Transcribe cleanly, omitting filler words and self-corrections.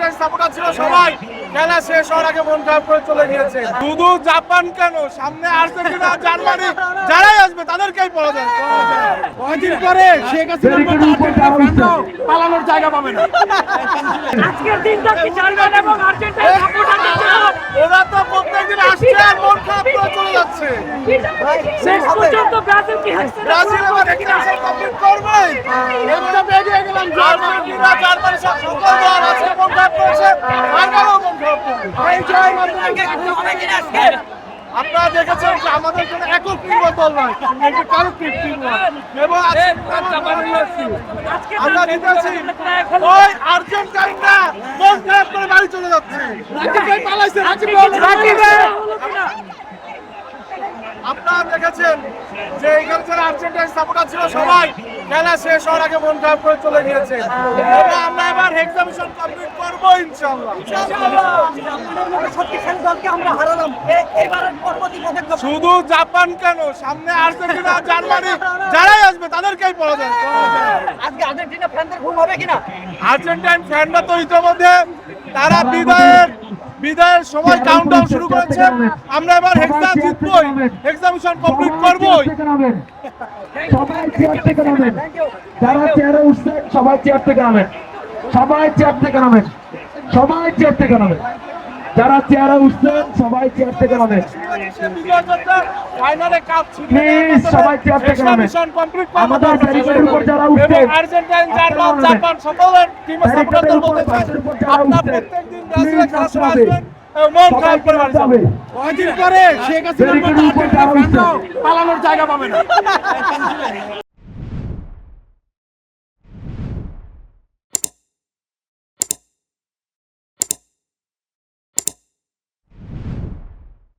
Argentine supporter ছিল সবাই খেলা শেষ হওয়ার আগে মন খারাপ করে চলে গিয়েছে। শুধু জাপান কেন, সামনে আর্জেন্টিনা, জার্মানি যারাই আসবে তাদেরকেই পরাজয়। কয়দিন পরে শেখ হাসিনার মতো আর্জেন্টিনার ফ্যানরাও পালানোর জায়গা পাবে না। আজকের দিনটা কি জার্মান এবং আর্জেন্টাইন সাপোর্টারদের জন্য ওরা তো প্রত্যেকদিন আসছে আর মন খারাপ করে চলে যাচ্ছে। শেষ পর্যন্ত ব্রাজিল কি হেক্সা ব্রাজিল এবার এক্সটেনশন কমপ্লিট করবে। একটা বেরিয়ে গেলাম আর্জেন্টিনা, জার্মানি সব সকল দল আছে মন খারাপ করেছে, ফাইনালও মন খারাপ করবে। এই জয় আপনারা দেখেছেন যে আমাদের জন্য একক নির্বাচন নয়, এটি কালেক্টিভ টিমওয়ার্ক এবং আমরা জিতেছি। ওই আর্জেন্টাইনরা মন খারাপ করে বাড়ি চলে যাচ্ছে। রাকিব ভাই পালাইছে, রাকিব ভাই। আপনারা দেখেছেন যে এখানে যারা আর্জেন্টাইন সাপোর্টার ছিল সবাই খেলা শেষ হওয়ার আগে মন খারাপ করে চলে গিয়েছে। এবং আমরা এবার এক্সামিশন কমপ্লিট করবো ইনশাআল্লাহ। শক্তিশালী দলকে আমরা হারালাম। এবারের পরবর্তী পদক্ষেপ শুধু জাপান কেন, সামনে আর্জেন্টিনা, জার্মানি যারাই আসবে তাদেরকেই পরাজয়। আজকে আর্জেন্টিনা ফ্যানদের ঘুম হবে কিনা? আর্জেন্টাইন ফ্যানরা তো ইতিমধ্যে তারা বিদায়ের সময় কাউন্টডাউন শুরু করেছে। আমরা এবার হেক্সা জিতবই, এক্সামিশন কমপ্লিট করবই। সবাই চেয়ার থেকে নামেন, যারা চেয়ারে উঠছেন সবাই চেয়ার থেকে নামেন, সবাই চেয়ার থেকে নামেন, সবাই চেয়ার থেকে নামেন, যারা চেয়ারে উঠছেন সবাই চেয়ার থেকে নামেন, ফাইনালে কাপ প্লিজ সবাই চেয়ার থেকে নামেন। আমাদের ব্যারিকেডের উপর যারা উঠছেন আর্জেন্টাইন, জার্মান, জাপান সকলের টিম সাপোর্টারদের বলতে চাই আপনারা প্রত্যেকদিন ব্রাজিলের খেলা আসবেন, মন খারাপ করে বাড়ি যাবেন। কয়দিন পরে শেখ হাসিনার মতো আর্জেন্টিনার ফ্যানরাও পালানোর জায়গা পাবে না।